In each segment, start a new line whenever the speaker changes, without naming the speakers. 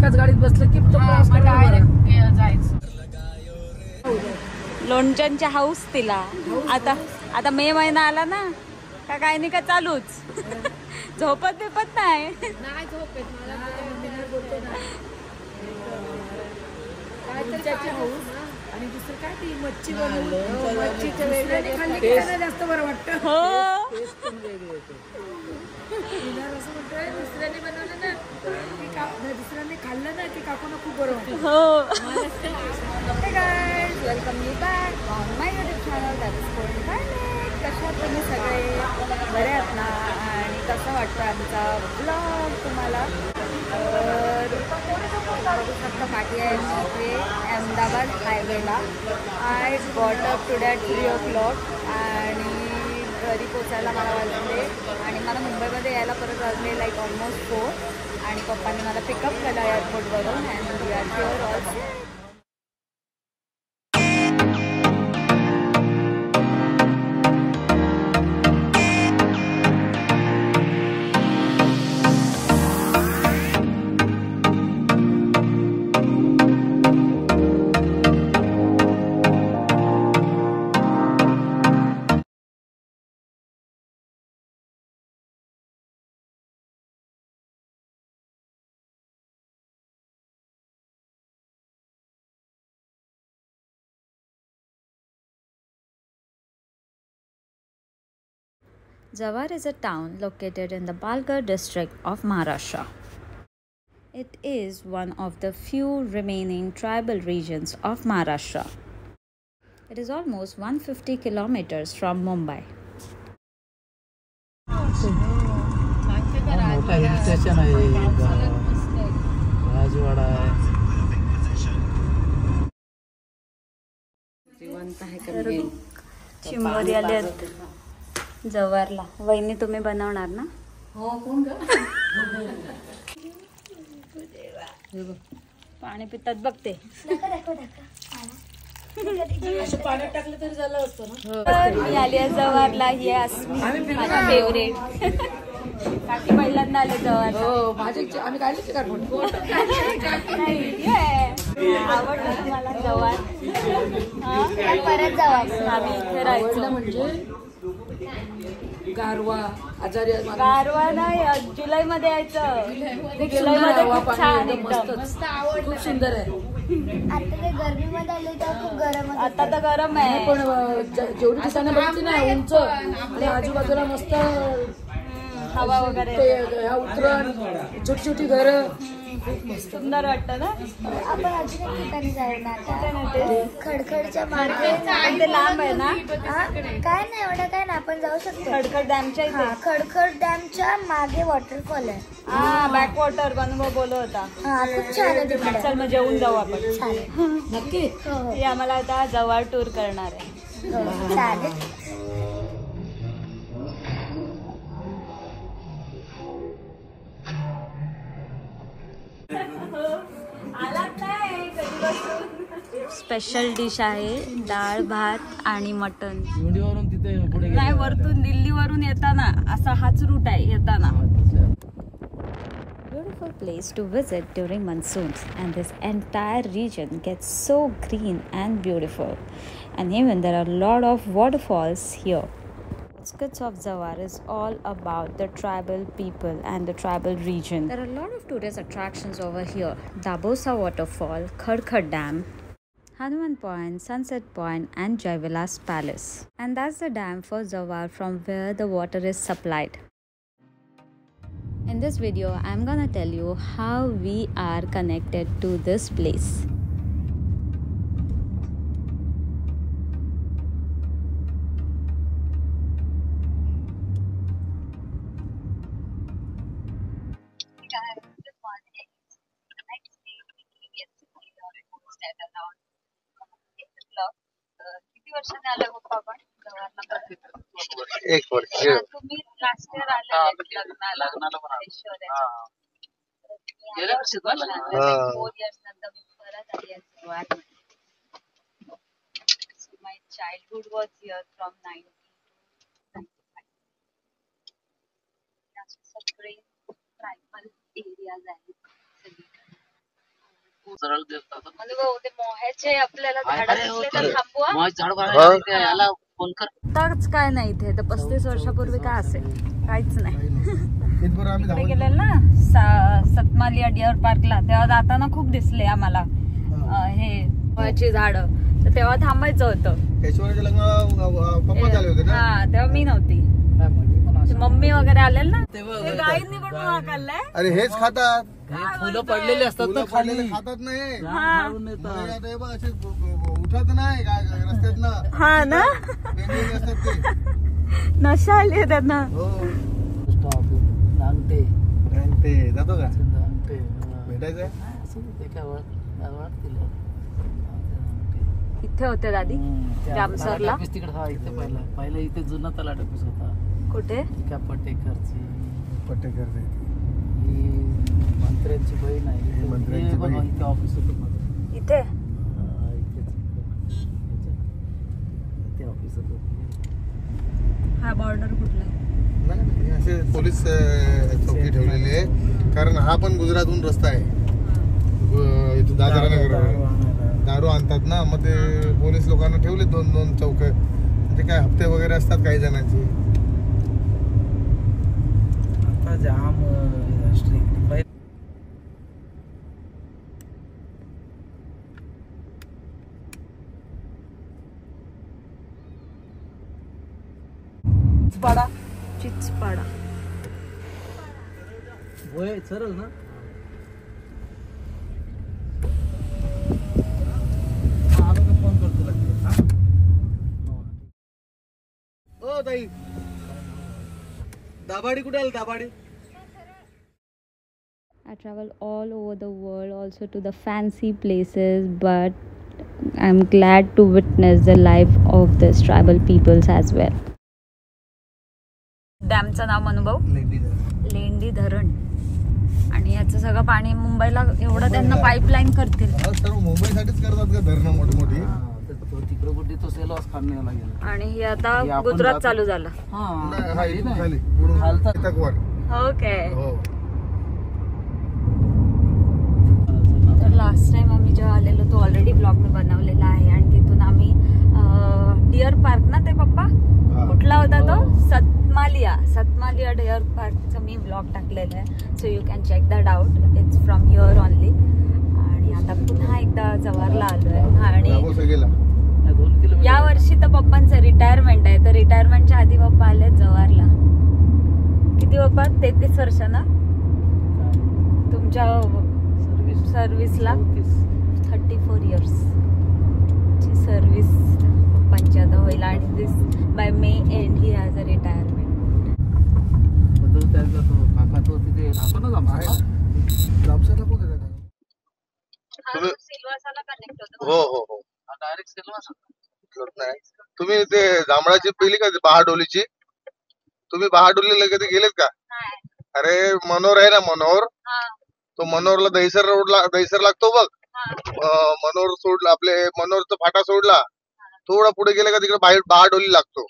एकाच गाडीत बसलं की तो प्रवास
डायरेक्ट जायचं.
लोणच्यांची हाऊस तिला. आता मे महिना आला ना का काय नाही का चालूच. झोपत बिपत नाही.
नाही झोपेत मला बोलतो ना
लोणच्याची हाऊस आणि दुसरं काय ती मच्छी बनवून मच्छीच्या वेगळ्या खाल्ली की त्यांना जास्त बरं वाटतं.
हो
असं म्हणतोय दुसऱ्याने बनवलं ना की दुसऱ्याने खाल्लं ना की काकूना खूप बरं वाटतं.
हो. Hey guys, welcome you back on my YouTube channel that is called Thailand. कशा आहात तुम्ही सगळे? बरे आहात ना? आणि कसा वाटतं आमचा ब्लॉग तुम्हाला? बघू शकता पाठी आहे इथे अहमदाबाद हायवेला. I got up today at 3 o'clock आणि घरी पोचायला मला वाजले आणि मला मुंबईमध्ये यायला परत वाजले लाईक ऑलमोस्ट 4 आणि पप्पांनी मला पिकअप केलं एअरपोर्टवरून and we are here also. Zawar is a town located in the Palghar district of Maharashtra. It is one of the few remaining tribal regions of Maharashtra. It is almost 150 kilometers from Mumbai.
मोठा hill station आहे. राजवाडा आहे.
चिंबोरी आले जवारला. वहिनी तुम्ही बनवणार ना?
हो कोण ग?
पाणी पितात बघते.
असं पाण्यात टाकलं तरी झालं असतं ना.
मी आली आहे जवारला. ही आहे माझी फेवरेट. काकी पहिल्यांदा आले जवार.
हो माझे आम्ही काढले का फोटो?
आवडलं तुम्हाला जवार?
परत जाऊ.
आम्ही इथे राहायचो.
म्हणजे गारवा आजारी
गारवा नाही जुलै मध्ये यायचं. जुलै मध्ये खूप छान एकदम
खूप सुंदर आहे.
आता ते गरमीमध्ये आले तर खूप गरम.
आता तर गरम आहे
पण जेवढी ठिकाणं बघितली ना उंच आणि आजूबाजूला मस्त
हवा वगैरे
उतरण छोटी छोटी घरं
सुंदर वाटतं ना.
आपण अजून एक ठिकाणी जाऊ ना आता. खडखडच्या मागे
ते लांब आहे ना.
काय नाही एवढं काय ना आपण जाऊ शकतो.
खडखड डॅमच्या इथे.
खडखड डॅमच्या मागे वॉटरफॉल आहे.
हा बॅक वॉटर बनव बोलत होता.
हा खूप छान आहे तिकडे.
चल मग जेवून जाऊ आपण.
चालेल.
नक्की.
ती आम्हाला आता जवळ टूर करणार आहे.
चालेल.
स्पेशल डिश आहे डाळ भात आणि मटन.
वरून तिथे पुढे
नाही वरतून दिल्लीवरून येताना असा हाच रूट आहे येताना. Beautiful place to visit during monsoons, and this entire region gets so green and beautiful, and even there are a lot of waterfalls here. Outskirts of Zawar is all about the tribal people and the tribal region. There are a lot of tourist attractions over here. Dabosa waterfall, Khadkhad dam, Hanuman Point, Sunset Point and Jaivilas Palace. And that's the dam for Zawar from where the water is supplied. In this video, I'm gonna tell you how we are connected to this place. किती वर्षांनी आले पप्पा आपण?
1 वर्ष.
तुम्ही last year आले लग्नाला ऐश्वर्याच्या. गेल्या वर्षी 4 years नंतर मी परत आली आहे. My childhood was here from 90 to 95. सगळे ट्रायबल एरियाज आहेत सगळीकडे. भाऊ ते मोह्याचे आपल्याला झाड दिसले तर थांबवा. आताच काय नाही इथे तर 35 वर्षापूर्वी काय असेल काहीच नाही. तिकडे गेलेलं ना सतमालिया डिअर पार्कला तेव्हा जाताना खूप दिसले आम्हाला हे मोह्याची झाड. तर तेव्हा थांबायचं होतं. हा तेव्हा मी नव्हती. मम्मी वगैरे आलेल ना गाईंनी पण खाल्लाय.
अरे हेच खातात.
फुलं पडलेली असतात ना खाली
खातात नाही
उठत नाही रस्त्यात ना.
हा ना नशा आली आहे त्यांना.
जातो का
भेटायचंय
इथे होते दादी जामसरला.
तिकडे हा इथे पहिला इथे जुना तलाट ऑफिस होता.
कुठे
पटेकरची
पट्टेकरचे
ही मंत्र्यांची बहीण आहे.
मंत्र्यांची बहीण.
इथे ऑफिस होतं माझं.
इथे
इथे ऑफिस होतं.
हा बॉर्डर कुठला आहे?
नाही असे पोलीस चौकी ठेवलेली आहे कारण हा पण गुजरातहून रस्ता आहे. इथं दादरानगर दारू आणतात ना मग ते पोलीस लोकांना ठेवले 2-2 चौक. म्हणजे काय हप्ते वगैरे असतात काही जणांची.
आता जाम स्ट्रिक्ट.
चिचपाडा
होय सरळ ना. फोन करतो
ओ ताई दाभाडी कुठे आली Dabhadi?
I travel all over the world also to the fancy places, but I'm glad to witness the life of these tribal peoples as well. डॅमचं नाव अनुभव लेंडी धरण. आणि याचं सगळं पाणी मुंबईला एवढं त्यांना पाईपलाईन करतील.
सर्व मुंबईसाठीच करतात का धरणं मोठी मोठी.
तिकडे कुठे तो सेलवास खाण्याला लागेल.
आणि हे आता गुजरात चालू झालं. ओके. तर लास्ट टाइम आम्ही जेव्हा आलेलो तो ऑलरेडी ब्लॉग मी बनवलेला आहे. आणि तिथून आम्ही डिअर पार्क ना ते पप्पा कुठला होता तो सतमालिया डिअर पार्कचा मी ब्लॉग टाकलेला आहे. So you can check that out. It's from here only. आणि आता पुन्हा एकदा जवारला आलोय. आणि या वर्षी तर पप्पांचं रिटायरमेंट आहे. तर रिटायरमेंटच्या आधी पप्पा आले जवारला. किती पप्पा 33 वर्ष ना तुमच्या सर्व्हिसला? 34 इयर्स ची सर्व्हिस पप्पांची आता होईल. आणि this by may and he has a retirement.
हो हो हो डायरेक्ट सिल्वास नाही. तुम्ही ते जांभळाची पिली का बहाडोलीची? तुम्ही बहाडोलीला कधी गेलेत का? अरे मनोर आहे ना मनोर. तो मनोरला दहिसर लागतो बघ. मनोर सोडला आपले मनोरचा फाटा सोडला थोडा पुढे गेले का तिकडे बहाडोली लागतो.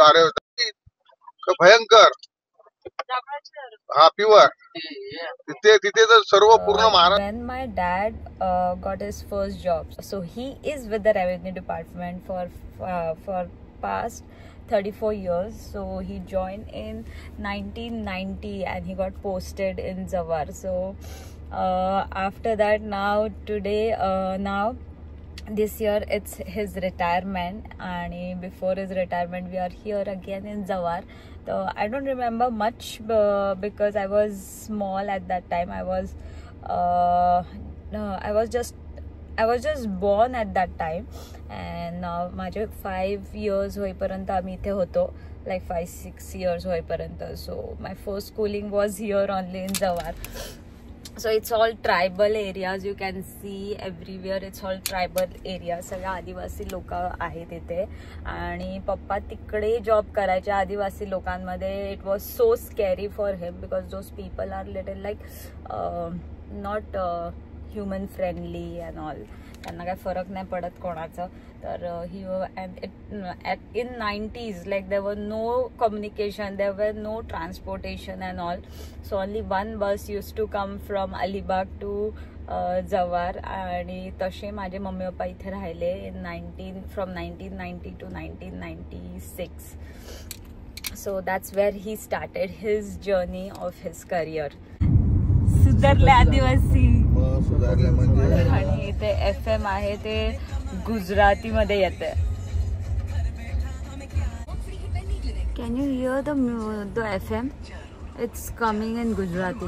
अरे भयंकर. हा प्युअर. तिथे तर सर्व पूर्ण Maharashtra.
When my dad got his first job, so he is with the revenue department for past 34 years. So he joined in 1990 and he got posted in Zawar. So after that now this year it's his retirement. And before his retirement we are here again in Zawar. So I don't remember much because I was small at that time. I was just born at that time. And माझे 5 years होईपर्यंत आम्ही इथे होतो. like 5-6 years होईपर्यंत. So my first schooling was here only in Zawar. So it's all tribal areas. You can see everywhere it's all tribal areas. सगळे आदिवासी लोक आहेत इथे. आणि पप्पा तिकडे जॉब करायचे आदिवासी लोकांमध्ये. It was so scary for him because those people are little like not human friendly and all. त्यांना काय फरक नाही पडत कोणाचं. तर ही in 90s like there were no communication, there were no transportation and all. So only one bus used to come from Alibag to Jawhar, आणि तसे माझे मम्मी पप्पा इथे राहिले from 1990 to 1996. So that's where he started his journey of his career. सुधारले आदिवासी
मग सुधारले म्हणजे
आणि इथे FM आहे ते गुजरातीमध्ये येते. Can you here the FM? It's coming in Gujarati.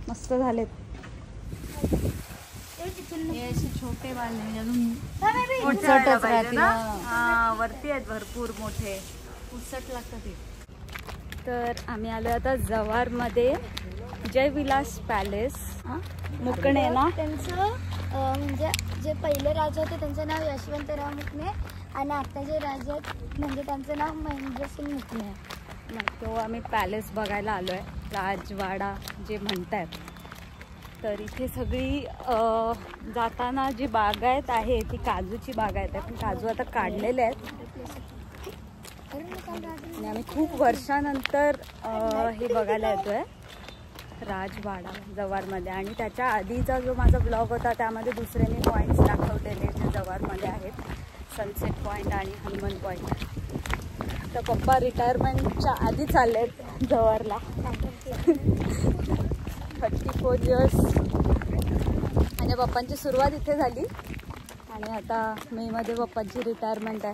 मस्त झालेत. छोटे वाले उचटच राहते ना. हा, वरती आहेत भरपूर मोठे, उचट लागतात ते. तर आम्ही आलो आता जव्हार मध्ये जय विलास पॅलेस. मुकणे ना
त्यांचं म्हणजे जे पहिले राजा होते त्यांचं नाव यशवंतराव मुकणे आणि आता जे राजा आहेत म्हणजे त्यांचं नाव महेंद्रसिंग मुकणे आहे.
मग तो आम्ही पॅलेस बघायला आलो आहे, राजवाडा जे म्हणतात. तर इथे सगळी जाताना जी बागायत आहे ती काजूची बागायत आहे, पण काजू आता काढलेले आहेत. आणि आम्ही खूप वर्षानंतर हे बघायला येतोय राजवाडा जव्हारमध्ये. आणि त्याच्या आधीचा जो माझा ब्लॉग होता त्यामध्ये दुसरे मी पॉईंट्स दाखवलेले जे जव्हारमध्ये आहेत, सनसेट पॉईंट आणि हनुमान पॉईंट. तर पप्पा रिटायरमेंटच्या आधी चाललेत जव्हारला. 34 इयर्स म्हणजे पप्पांची सुरुवात इथे झाली आणि आता मेमध्ये पप्पांची रिटायरमेंट आहे.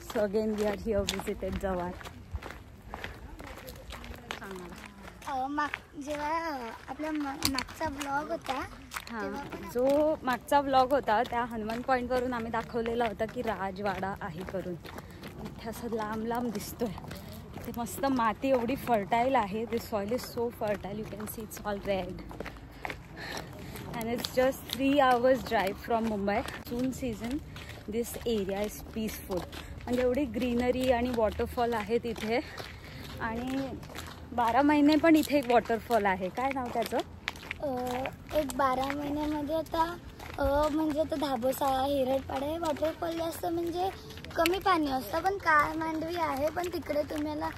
So again we are here visited Jawhar.
जेव्हा आपला मागचा ब्लॉग होता
हां, जो मागचा व्लॉग होता त्या हनुमान पॉईंटवरून आम्ही दाखवलेला होता की राजवाडा आहे करून. इथे असं लांब लांब दिसतोय. ते मस्त माती एवढी फर्टाईल आहे. This soil is so fertile. You can see it's all red and it's just 3 hours drive from Mumbai. June season this area is peaceful. म्हणजे एवढी ग्रीनरी आणि वॉटरफॉल आहेत इथे. आणि 12 महिने पण इथे एक वॉटरफॉल आहे. काय नाव त्याचं?
एक 12 महिन्यामध्ये आता म्हणजे आता धाबोसा हिरडपाडा वॉटरफॉल जास्त म्हणजे कमी पाणी असतं, पण काय मांडवी आहे पण तिकडे तुम्हाला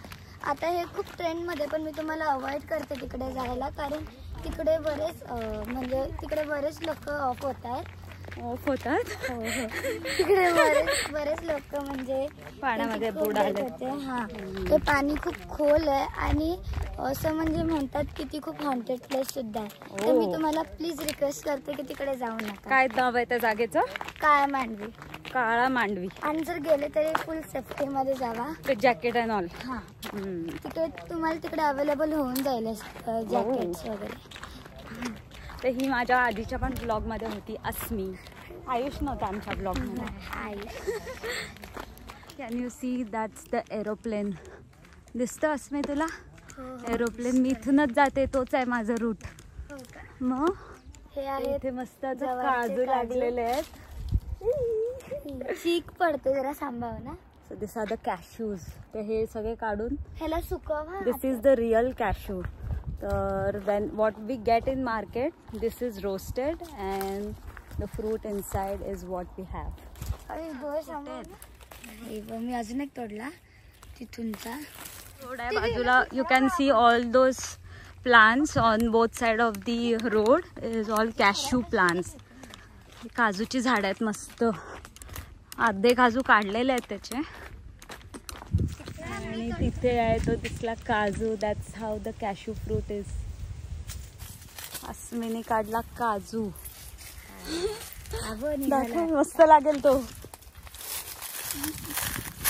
आता हे खूप ट्रेंडमध्ये, पण मी तुम्हाला अवॉइड करते तिकडे जायला कारण तिकडे बरेच म्हणजे तिकडे बरेच लोक ऑफ होतात. तिकडे बरेच लोक म्हणजे
पाण्यामध्ये बुडाले
होते. हां, ते पाणी खूप खोल आहे आणि असं म्हणजे म्हणतात की ती खूप हॉन्टेड प्लेस सुद्धा आहे. तर मी तुम्हाला प्लीज रिक्वेस्ट करते की तिकडे जाऊ नका.
काय नाव आहे त्या जागेचं?
काळा मांडवी.
काळा मांडवी.
आणि जर गेले तरी फुल सेफ्टी मध्ये जावा.
Jacket and all.
हां, तिकडे तुम्हाला तिकडे अवेलेबल होऊन जाईल जॅकेट्स वगैरे.
तर ही माझ्या आधीच्या पण ब्लॉगमध्ये होती. अस्मी. आयुष नव्हता आमच्या ब्लॉगमध्ये. Can you see that's the aeroplane. दिसतं अस्मी तुला? एरोप्लेन मी इथूनच जाते, तोच आहे माझं रूट. मग
हे आहे
इथे मस्त काजू लागलेले आहेत.
चीक पडते, जरा सांभाळ ना.
So this are the cashews. तर हे सगळे काढून
ह्याला सुकव.
This is the real cashew. तर then what we get in market this is roasted and the fruit inside is what we have.
मी अजून एक तोडला तिथूनचा.
थोड्या बाजूला you can see all those plants on both side of the road is all cashew plants. काजूची झाड आहेत मस्त. अर्धे काजू काढलेले आहेत त्याचे. आणि तिथे आहे तो दिसला काजू. That's how the cashew fruit is. अस्मीने काढला काजू. मस्त लागेल तो.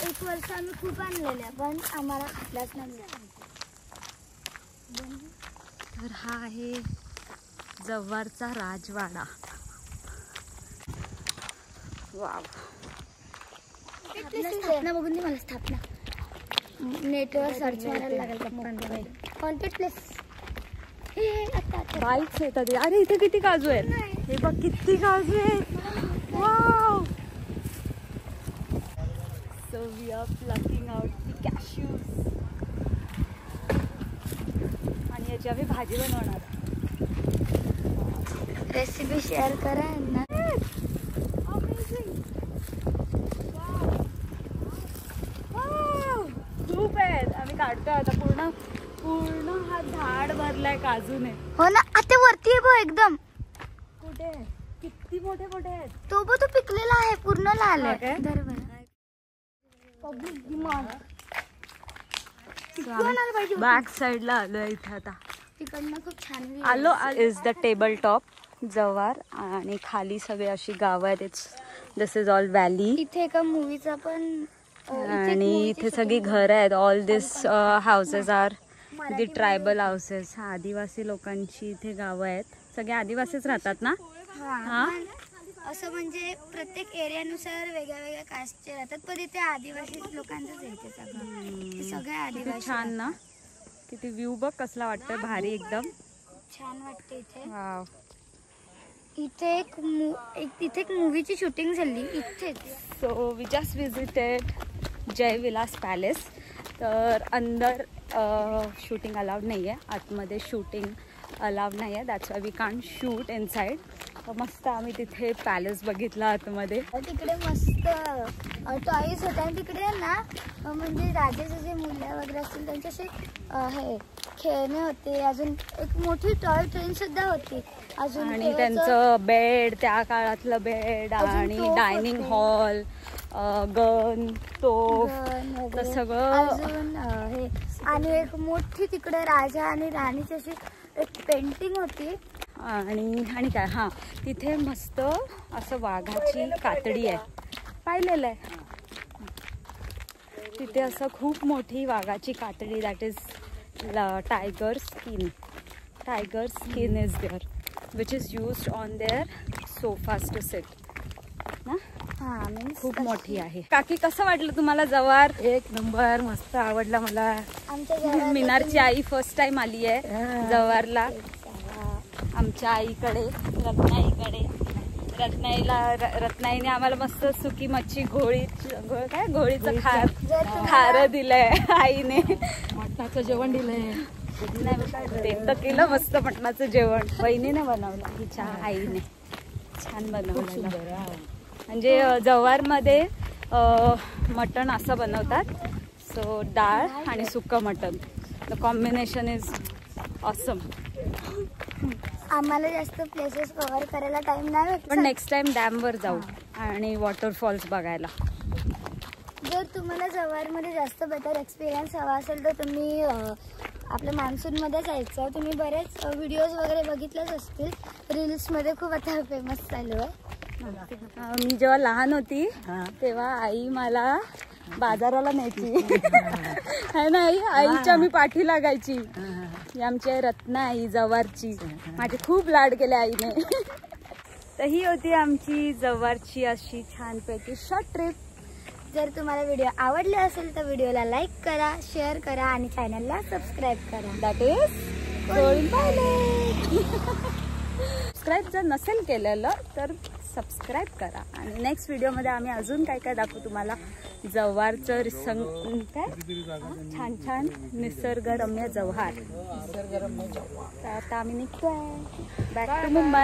एक वर्ष आम्ही खूप आणलेल्या पण आम्हाला खाल्लाच नाही.
तर हा आहे जव्हारचा राजवाडा. वाव.
स्थापना बघून दे मला. स्थापना नेटवर सर्च मारायला लागेल. Haunted place.
बाईक्स येतात. अरे इथे किती काजू आहेत. हे बघ किती काजू आहेत. Wow. So we are plucking out the cashews. आणि याची आम्ही भाजी बनवणार.
रेसिपी शेअर करा ना.
झाड भरलाय काजूने.
हो ना, आता वरती आहे बघ एकदम.
कुठे? किती मोठे मोठे आहेत.
तो बघ, तो पिकलेला आहे, पूर्ण लाल
हा
आहे.
काय?
Public demand.
बॅक साइडला आलोय इथे आता.
तिकडनं खूप छान view
आलो is the table top Jawhar आणि खाली सगळे अशी गाव आहेत. It's this is all valley
इथे एका मूवीचा पण
आणि इथे सगळी घर आहेत. All this houses are the tribal houses. आदिवासी लोकांची इथे गावं आहेत. सगळे आदिवासीच राहतात ना. हा,
असं म्हणजे प्रत्येक एरियानुसार वेगळ्या वेगळ्या कास्टचे राहतात, पण इथे आदिवासी लोकांचंच आहे ते सगळं. ते सगळे आदिवासी
छान ना. किती व्ह्यू बघ कसला वाटतोय, भारी एकदम
छान वाटते इथे.
वाव.
इथे तिथे एक मूवीची शूटिंग झाली इथेच.
So we just visited Jai Vilas palace. तर अंदर शूटिंग अलाउड नाही आहे, आतमध्ये शूटिंग अलाउड नाही आहे. That's why we can't shoot inside. मस्त आम्ही तिथे पॅलेस बघितला आतमध्ये.
तिकडे मस्त टॉईज होते आणि तिकडे ना म्हणजे राजाचे जे मुलं वगैरे असतील त्यांच्याशी हे खेळणे होते. अजून एक मोठी टॉय ट्रेन सुद्धा होती. अजून
आणि त्यांचं बेड, त्या काळातलं बेड आणि
तोफ
डायनिंग
होते.
हॉल, गन, तोफ, तर सगळं.
अजून हे आणि एक मोठी तिकडे राजा आणि राणीची अशी एक पेंटिंग होती.
आणि काय, हां तिथे मस्त असं वाघाची कातडी आहे, पाहिलेलं आहे तिथे. असं खूप मोठी वाघाची कातडी, that is tiger skin. Tiger skin is there which is used on their sofas to sit ना. खूप मोठी आहे. काकी कसं वाटलं तुम्हाला जव्हार?
एक नंबर, मस्त आवडला मला.
आमच्या
मिनारची आई फर्स्ट टाइम आली आहे जव्हारला. आमच्या आईकडे, रत्नाईकडे. रत्नाईने आम्हाला मस्त सुकी मच्छी, घोळीचं खार दिलंय आईने.
मटणाचं जेवण दिलंय.
ते तर केलं मस्त मटणाचं जेवण. वहिनीने बनवलं, हिच्या आईने छान बनवलं. म्हणजे जव्हारमध्ये मटण असं बनवतात. सो डाळ आणि सुकं मटण, द कॉम्बिनेशन इज ऑसम.
आम्हाला जास्त प्लेसेस कव्हर करायला टाइम नाही भेटला,
पण नेक्स्ट टाइम डॅमवर जाऊ आणि वॉटरफॉल्स बघायला.
जर तुम्हाला जव्हारमध्ये जास्त बेटर एक्सपिरियन्स हवा असेल तर तुम्ही आपल्या मान्सूनमध्ये जायचं. तुम्ही बरेच व्हिडिओज वगैरे बघितलेच असतील, रील्समध्ये खूप आता फेमस चालू आहे.
मी जेव्हा लहान होती तेव्हा आई मला बाजाराला न्यायची है ना. आईच्या मी पाठी लागायची. ही आमची आई रत्ना, आई जव्हारची. माझे खूप लाड केले आईने. तर ही होती आमची जव्हारची अशी छानपैकी शॉर्ट ट्रिप.
जर तुम्हाला व्हिडिओ आवडले असेल तर व्हिडिओला लाईक करा, शेअर करा आणि चॅनलला सबस्क्राईब करा.
दॅट इज सबस्क्राईब जर नसेल केलेलं तर सबस्क्राईब करा. आणि नेक्स्ट व्हिडिओमध्ये आम्ही अजून काय काय दाखवू तुम्हाला. जव्हारचं छान छान निसर्गरम्य जव्हार. तर आता आम्ही निघतोय बॅक टू मुंबई.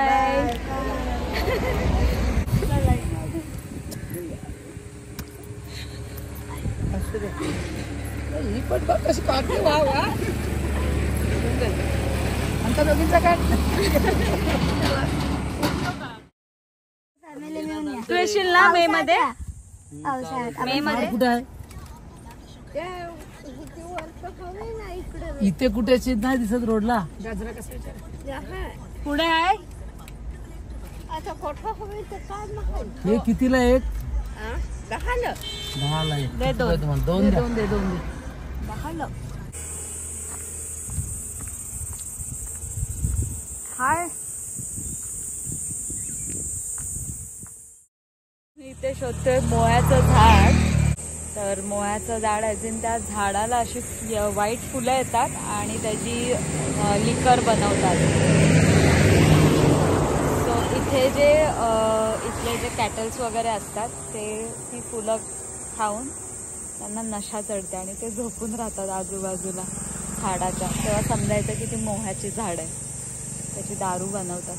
ही पण बघ कशी काढते. वा वा, आमच्या दोघींचा काय.
फॅमिली मिळून या.
तू येशील ना मे मध्ये?
पावसाळ्यात
मे मध्ये
कुठे आहे? इथे कुठे नाही दिसत रोडला. गाजरा कसं विचार
पुढे आहे.
हे कितीला एक?
10ला.
10ला एक.
दे दोन.
तुम्हाला दोन द्या.
10ला. हाय, मी इथे शोधतोय मोळ्याचं झाड. तर मोळ्याचं झाड अजून त्या झाडाला अशी व्हाईट फुलं येतात आणि त्याची लिकर बनवतात. सो इथे जे इथले जे कॅटल्स वगैरे असतात ते ती फुलं खाऊन त्यांना नशा चढते आणि ते झोपून राहतात आजूबाजूला झाडाच्या. तेव्हा समजायचं की ती मोह्याची झाड आहे, त्याची दारू बनवतात.